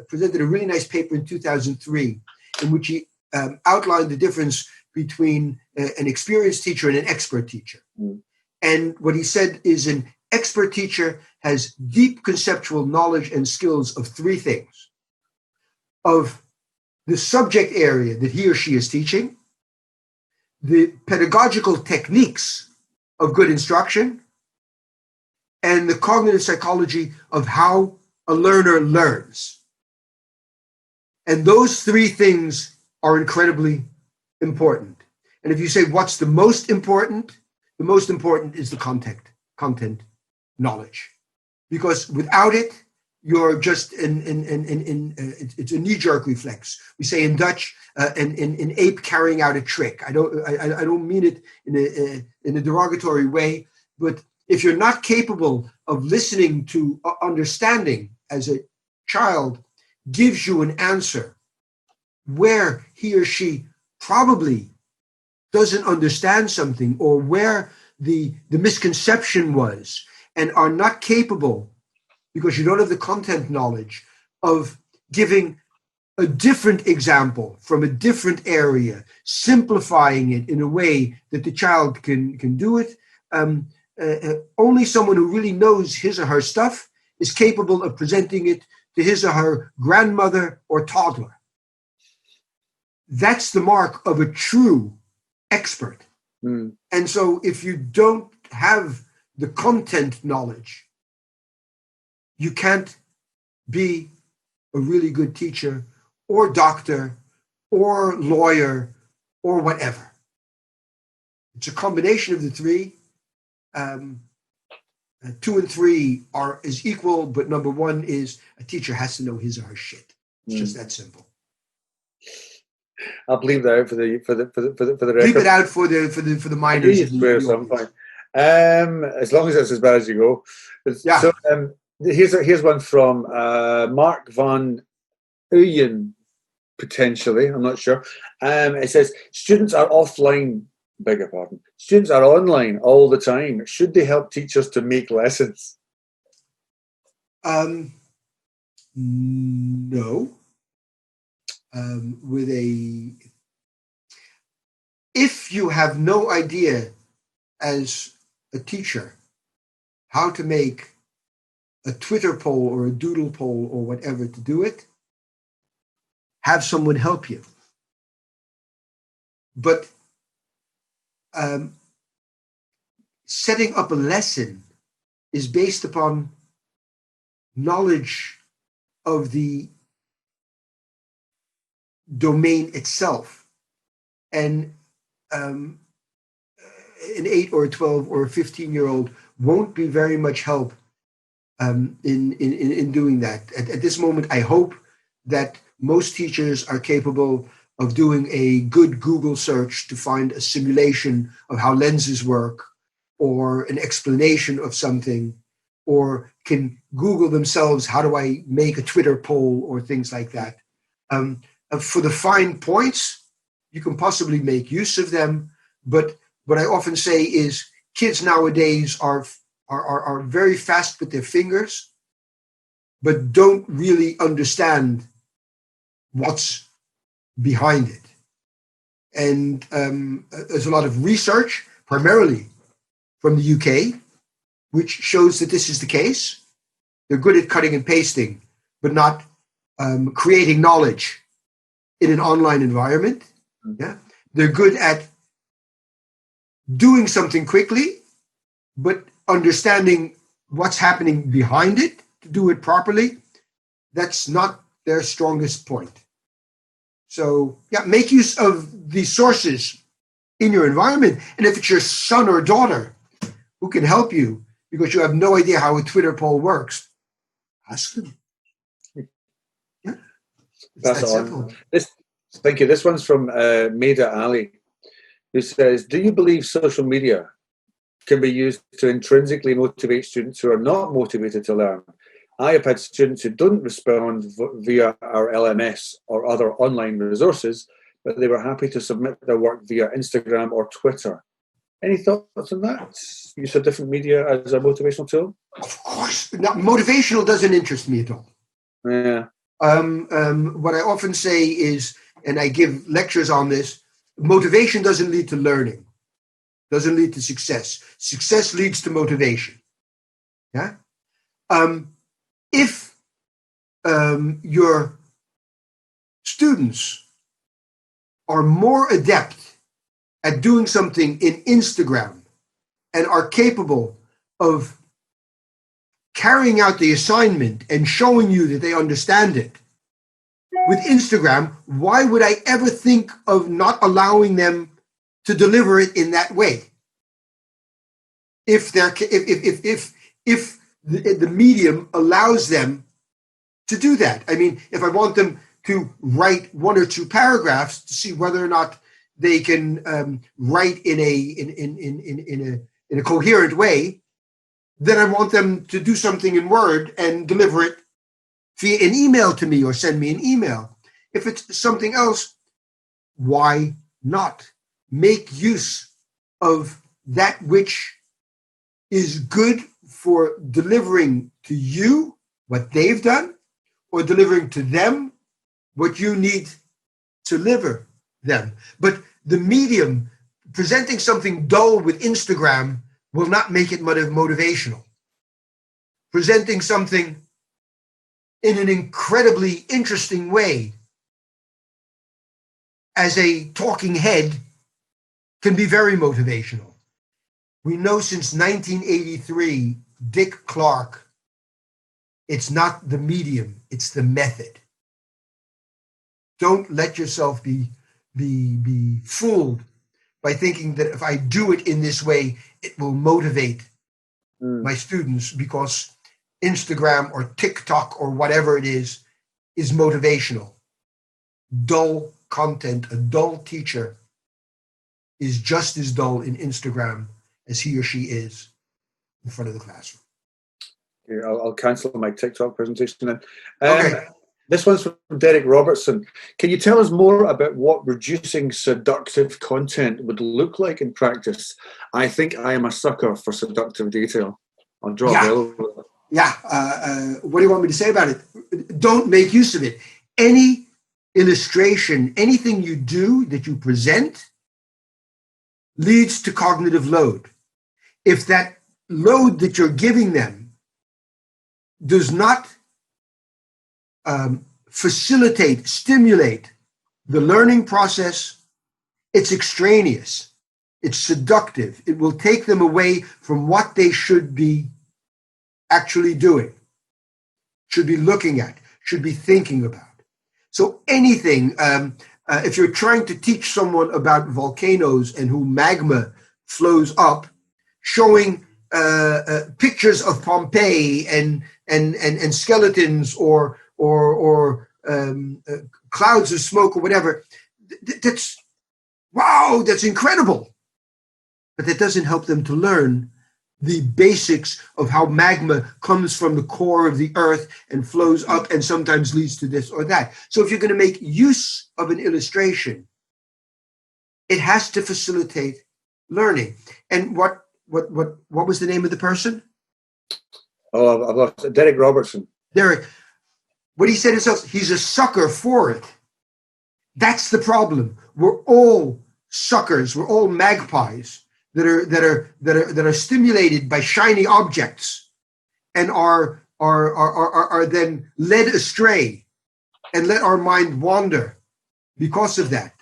presented a really nice paper in 2003 in which he outlined the difference between an experienced teacher and an expert teacher. And what he said is an expert teacher has deep conceptual knowledge and skills of three things: of the subject area that he or she is teaching, the pedagogical techniques of good instruction, and the cognitive psychology of how a learner learns. And those three things are incredibly important. And if you say, what's the most important? The most important is the content knowledge. Because without it, you're just it's a knee-jerk reflex. We say in Dutch, an ape carrying out a trick. I don't mean it in a derogatory way, but if you're not capable of listening to understanding as a child gives you an answer where he or she probably doesn't understand something, or where the misconception was, and are not capable, because you don't have the content knowledge, of giving a different example from a different area, simplifying it in a way that the child can do it. Only someone who really knows his or her stuff is capable of presenting it to his or her grandmother or toddler. That's the mark of a true expert. And so if you don't have the content knowledge, you can't be a really good teacher or doctor or lawyer or whatever. It's a combination of the three. 2 and 3 is equal, but number 1 is a teacher has to know his or her shit. It's just that simple. I'll bleep that out for the record. Bleep it out for the minors. As long as it's as bad as you go. Yeah. So here's one from Mark van Uyen, potentially. I'm not sure. It says students are offline. Beg your pardon. Students are online all the time. Should they help teachers to make lessons? No. If you have no idea as a teacher how to make a Twitter poll or a doodle poll or whatever to do it, have someone help you. But setting up a lesson is based upon knowledge of the domain itself. And an 8 or a 12 or a 15-year-old won't be very much help in doing that. At this moment, I hope that most teachers are capable of doing a good Google search to find a simulation of how lenses work, or an explanation of something, or can Google themselves, how do I make a Twitter poll, or things like that. For the fine points, you can possibly make use of them, but what I often say is kids nowadays are very fast with their fingers, but don't really understand what's behind it. And there's a lot of research, primarily from the UK, which shows that this is the case. They're good at cutting and pasting, but not creating knowledge in an online environment. Yeah, they're good at doing something quickly, but understanding what's happening behind it to do it properly. That's not their strongest point. So yeah, make use of the sources in your environment. And if it's your son or daughter who can help you because you have no idea how a Twitter poll works, ask them. Yeah, that's that simple. Thank you. This one's from Maida Ali, who says, do you believe social media can be used to intrinsically motivate students who are not motivated to learn? I have had students who don't respond via our LMS or other online resources, but they were happy to submit their work via Instagram or Twitter. Any thoughts on that? Use of different media as a motivational tool? Of course. Now, motivational doesn't interest me at all. Yeah. What I often say is, and I give lectures on this, motivation doesn't lead to learning, doesn't lead to success. Success leads to motivation. Yeah. If your students are more adept at doing something in Instagram and are capable of carrying out the assignment and showing you that they understand it with Instagram, why would I ever think of not allowing them to deliver it in that way? If the medium allows them to do that. I mean, if I want them to write one or two paragraphs to see whether or not they can write in a coherent way, then I want them to do something in Word and deliver it via an email to me or send me an email. If it's something else, why not? Make use of that which is good for delivering to you what they've done, or delivering to them what you need to deliver them. But the medium, presenting something dull with Instagram, will not make it motivational. Presenting something in an incredibly interesting way as a talking head can be very motivational. We know since 1983, Dick Clark, it's not the medium, it's the method. Don't let yourself be fooled by thinking that if I do it in this way, it will motivate my students, because Instagram or TikTok or whatever it is motivational. Dull content, a dull teacher is just as dull in Instagram as he or she is in front of the classroom. Okay, I'll cancel my TikTok presentation then. Okay. This one's from Derek Robertson. Can you tell us more about what reducing seductive content would look like in practice? I think I am a sucker for seductive detail. I'll draw a veil over that. Yeah. What do you want me to say about it? Don't make use of it. Any illustration, anything you do that you present leads to cognitive load. If that load that you're giving them does not facilitate, stimulate the learning process, it's extraneous, it's seductive. It will take them away from what they should be actually doing, should be looking at, should be thinking about. So anything, if you're trying to teach someone about volcanoes and who magma flows up, showing pictures of Pompeii and skeletons or clouds of smoke or whatever. That's wow, that's incredible. But that doesn't help them to learn the basics of how magma comes from the core of the earth and flows up and sometimes leads to this or that. So if you're going to make use of an illustration, it has to facilitate learning. And what was the name of the person? Oh, I've lost it. Derek Robertson. Derek. What he said himself, he's a sucker for it. That's the problem. We're all suckers. We're all magpies that are stimulated by shiny objects and are then led astray and let our mind wander because of that.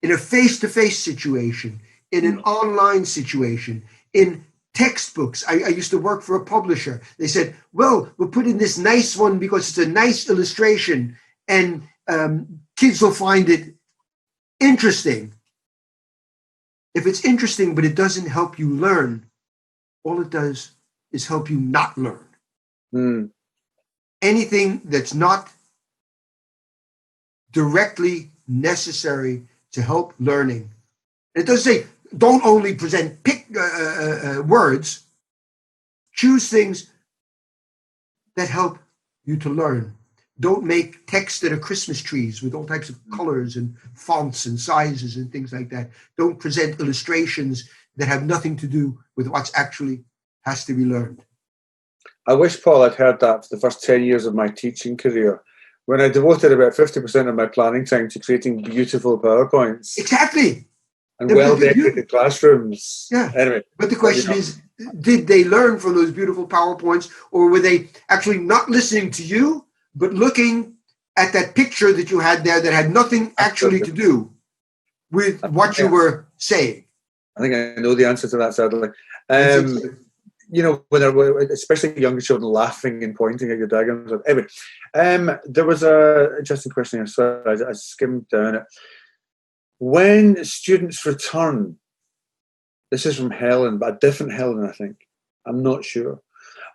In a face-to-face situation, in an online situation, in textbooks. I used to work for a publisher. They said, well, we'll put in this nice one because it's a nice illustration and kids will find it interesting. If it's interesting, but it doesn't help you learn, all it does is help you not learn. Mm. Anything that's not directly necessary to help learning. It doesn't say, don't only present words, choose things that help you to learn. Don't make text that are Christmas trees with all types of colors and fonts and sizes and things like that. Don't present illustrations that have nothing to do with what's actually has to be learned. I wish, Paul, I'd heard that for the first 10 years of my teaching career, when I devoted about 50% of my planning time to creating beautiful PowerPoints. Exactly. And well-decorated classrooms. Yeah. Anyway, but the question is, did they learn from those beautiful PowerPoints, or were they actually not listening to you, but looking at that picture that you had there that had nothing actually to do with what you were saying? I think I know the answer to that, sadly. You know, when there, especially younger children laughing and pointing at your diagrams. Anyway, there was an interesting question here. So I skimmed down it. When students return, this is from Helen, but a different Helen, I think. I'm not sure.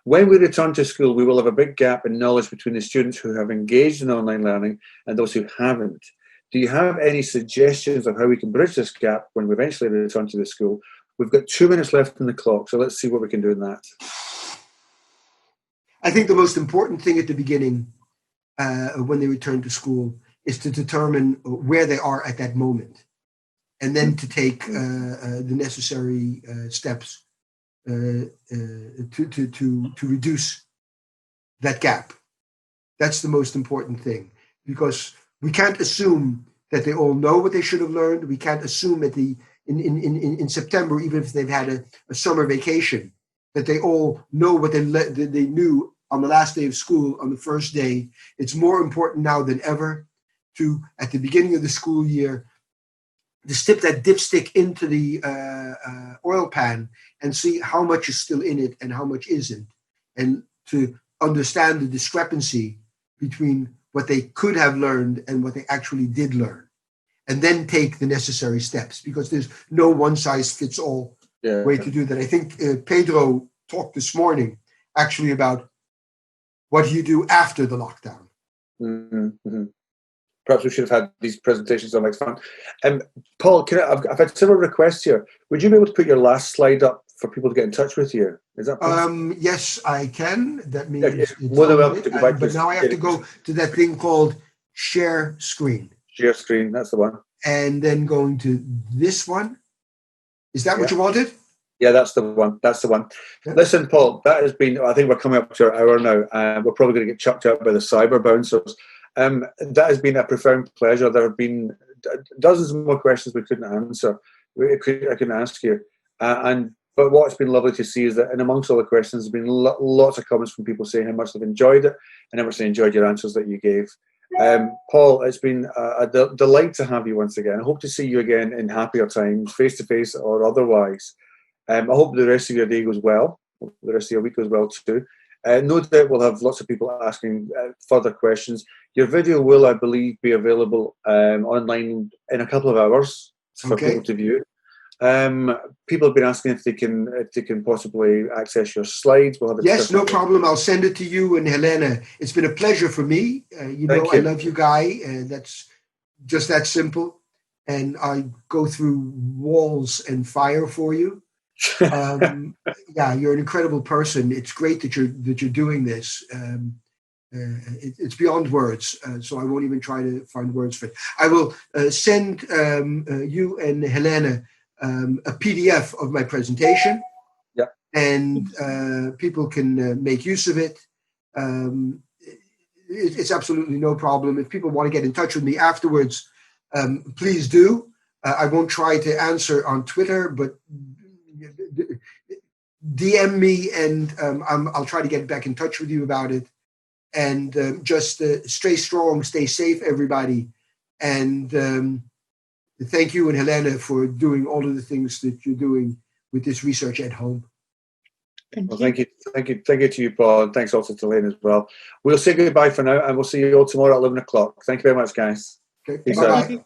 When we return to school, we will have a big gap in knowledge between the students who have engaged in online learning and those who haven't. Do you have any suggestions of how we can bridge this gap when we eventually return to the school? We've got 2 minutes left on the clock, so let's see what we can do in that. I think the most important thing at the beginning, when they return to school, is to determine where they are at that moment, and then to take the necessary steps to reduce that gap. That's the most important thing, because we can't assume that they all know what they should have learned. We can't assume that in September, even if they've had a summer vacation, that they all know what they knew on the last day of school, on the first day. It's more important now than ever to, at the beginning of the school year, to stick that dipstick into the oil pan and see how much is still in it and how much isn't, and to understand the discrepancy between what they could have learned and what they actually did learn, and then take the necessary steps, because there's no one-size-fits-all way to do that. I think Pedro talked this morning actually about what do you do after the lockdown. Mm-hmm. Perhaps we should have had these presentations on next time. Paul, I've had several requests here. Would you be able to put your last slide up for people to get in touch with you? Is that possible? Yes, I can. That means it's more than welcome to go back. But now I have to go to that thing called share screen. Share screen, that's the one. And then going to this one. Is that what you wanted? Yeah, that's the one. That's the one. Yeah. Listen, Paul, that has been, I think we're coming up to our hour now. We're probably going to get chucked out by the cyber bouncers. That has been a profound pleasure. There have been dozens more questions we couldn't answer. I couldn't ask you. But what's been lovely to see is that, in amongst all the questions, there's been lots of comments from people saying how much they've enjoyed it and how much they enjoyed your answers that you gave. Paul, it's been a delight to have you once again. I hope to see you again in happier times, face-to-face or otherwise. I hope the rest of your day goes well. Hope the rest of your week goes well too. No doubt we'll have lots of people asking further questions. Your video will, I believe, be available online in a couple of hours for people to view. People have been asking if they can possibly access your slides. We'll have a yes, no problem. I'll send it to you and Helena. It's been a pleasure for me. I love you, Guy. That's just that simple. And I go through walls and fire for you. Yeah, you're an incredible person. It's great that you're doing this. It's beyond words, so I won't even try to find words for it. I will send you and Helena a PDF of my presentation, and people can make use of it. It's absolutely no problem. If people want to get in touch with me afterwards, please do. I won't try to answer on Twitter, but DM me, and I'll try to get back in touch with you about it. And just stay strong, stay safe, everybody. And thank you and Helena for doing all of the things that you're doing with this research at home. Thank you to you, Paul, and thanks also to Helena as well. We'll say goodbye for now, and we'll see you all tomorrow at 11 o'clock. Thank you very much, guys. Okay. Bye-bye.